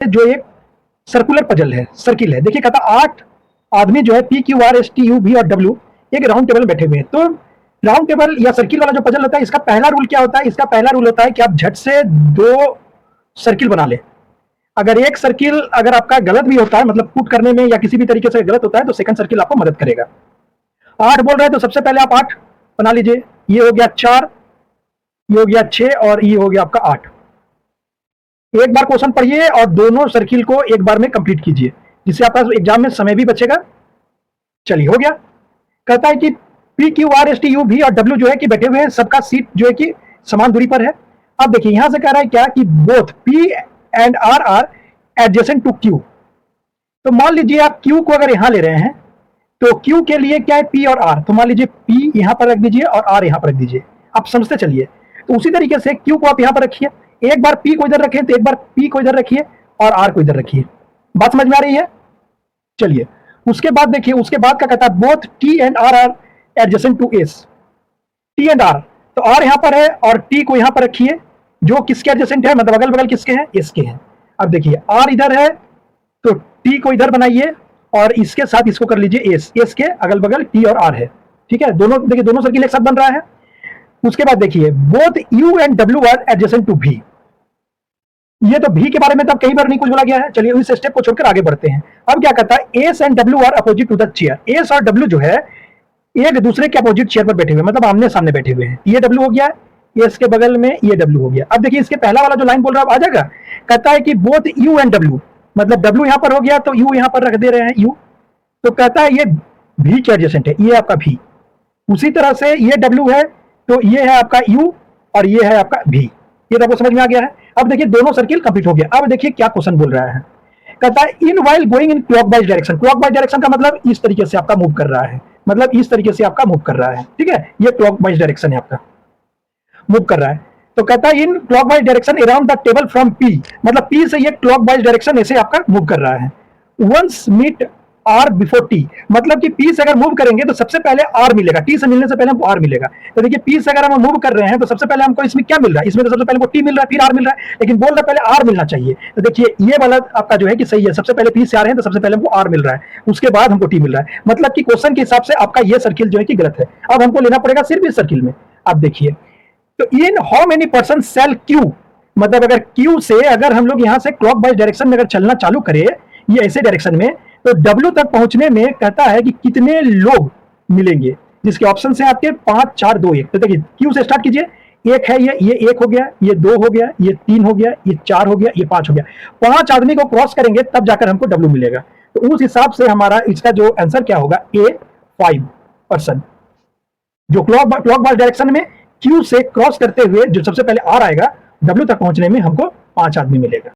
जो एक circular puzzle है, सर्किल है। देखिए कहता 8 आदमी जो है P Q R S T U V और डब्ल्यू एक राउंड टेबल बैठे हुए हैं। तो राउंड टेबल या सर्किल वाला जो पजल होता है, इसका पहला रूल क्या होता है? इसका पहला रूल होता है कि आप झट से 2 सर्किल बना ले। अगर एक सर्किल अगर आपका गलत भी होता है, मतलब पुट करने में या किसी भी तरीके से गलत होता है, तो सेकंड सर्किल आपको मदद करेगा। 8 बोल रहे हैं तो सबसे पहले आप 8 बना लीजिए। ये हो गया 4, ये हो गया 6 और ये हो गया आपका 8। एक बार क्वेश्चन पढ़िए और दोनों सर्किल को एक बार में कंप्लीट कीजिए, जिससे आपका एग्जाम में समय भी बचेगा। चलिए हो गया। कहता है कि P Q R S T U V और डब्ल्यू जो है कि बैठे हुए हैं, सबका सीट जो है कि समान दूरी पर है। अब देखिए यहां से कह रहा है क्या कि both P and R are adjacent to Q. तो मान लीजिए आप क्यू को अगर यहां ले रहे हैं तो क्यू के लिए क्या है? पी और आर। तो मान लीजिए पी यहां पर रख दीजिए और आर यहां पर रख दीजिए। आप समझते चलिए। तो उसी तरीके से क्यू को आप यहां पर रखिए, एक बार पी को इधर रखें तो एक बार पी को इधर रखिए और आर को इधर रखिए। बात समझ में आ रही है? चलिए उसके बाद देखिए, उसके बाद क्या कहता है? Both T and R are adjacent to S. T and R, तो आर यहां पर है और टी को यहां पर रखिए, जो किसके एडजेसेंट है? मतलब अगल बगल किसके हैं? एस के हैं। अब देखिए आर इधर है तो टी को इधर बनाइए और इसके साथ इसको कर लीजिए एस। एस के अगल बगल टी और आर है। ठीक है, दोनों देखिए दोनों सर्किल एक साथ बन रहा है। उसके बाद देखिए both U and W are adjacent to भी। ये तो भी के बारे में तो कई बार नहीं कुछ बोला गया है। चलिए इस स्टेप को छोड़कर आगे बढ़ते हैं। अब क्या कहता है? S and W are opposite to the chair. S और डब्ल्यू जो है एक दूसरे के अपोजिट चेयर पर बैठे हुए, मतलब आमने सामने बैठे हुए हैं। ये डब्ल्यू हो गया, एस के बगल में ये डब्ल्यू हो गया। अब देखिए इसके पहला वाला जो लाइन बोल रहा है आ जाएगा। कहता है कि बोथ यू एंड डब्ल्यू, मतलब डब्ल्यू यहां पर हो गया तो यू यहां पर रख दे रहे हैं यू। तो कहता है ये भी के एडजेसेंट है, ये आपका भी। उसी तरह से ये डब्ल्यू है तो ये है आपका यू और ये है आपका भी। ये तो आपको समझ में आ गया है। अब देखिए दोनों सर्किल कंप्लीट हो गया। अब देखिए क्या क्वेश्चन बोल रहा है। कहता है in while going in clockwise direction. Clockwise direction का मतलब इस तरीके से आपका मूव कर रहा है, मतलब इस तरीके से आपका मूव कर रहा है। ठीक है, ये क्लॉकवाइज डायरेक्शन है, आपका मूव कर रहा है। तो कहता है in clockwise direction around the table from P, मतलब पी से ये क्लॉकवाइज डायरेक्शन ऐसे आपका मूव कर रहा है। Once meet R before T, मतलब कि पी से अगर मूव करेंगे तो सबसे पहले आर मिलेगा। टी से मिलने से पहले हमको आर मिलेगा। तो देखिए पी से अगर हम मूव कर रहे हैं तो सबसे पहले हमको इसमें क्या मिल रहा है? इसमें तो सबसे पहले टी मिल रहा है, फिर आर मिल रहा है, लेकिन बोल रहा है पहले आर मिलना चाहिए। तो देखिए ये वाला आपका जो है कि सही है। सबसे पहले पी से आ रहे हैं तो सबसे पहले हमको आर मिल रहा है, उसके बाद हमको टी मिल रहा है। मतलब कि क्वेश्चन के हिसाब से आपका ये सर्किल जो है कि गलत है। अब हमको लेना पड़ेगा सिर्फ इस सर्किल में। अब देखिए तो in how many person sell Q, मतलब अगर क्यू से अगर हम लोग यहां से क्लॉकवाइज डायरेक्शन में अगर चलना चालू करें, ये ऐसे डायरेक्शन में, तो W तक पहुंचने में कहता है कि कितने लोग मिलेंगे, जिसके ऑप्शन है आपके 5 4 2 1। तो देखिए Q से स्टार्ट कीजिए। एक है ये 1 हो गया, ये 2 हो गया, ये 3 हो गया, ये 4 हो गया, ये 5 हो गया। 5 आदमी को क्रॉस करेंगे तब जाकर हमको W मिलेगा। तो उस हिसाब से हमारा इसका जो आंसर क्या होगा? A 5 पर्सन, जो क्लॉकवाइज डायरेक्शन में Q से क्रॉस करते हुए जो सबसे पहले R आएगा, W तक पहुंचने में हमको 5 आदमी मिलेगा।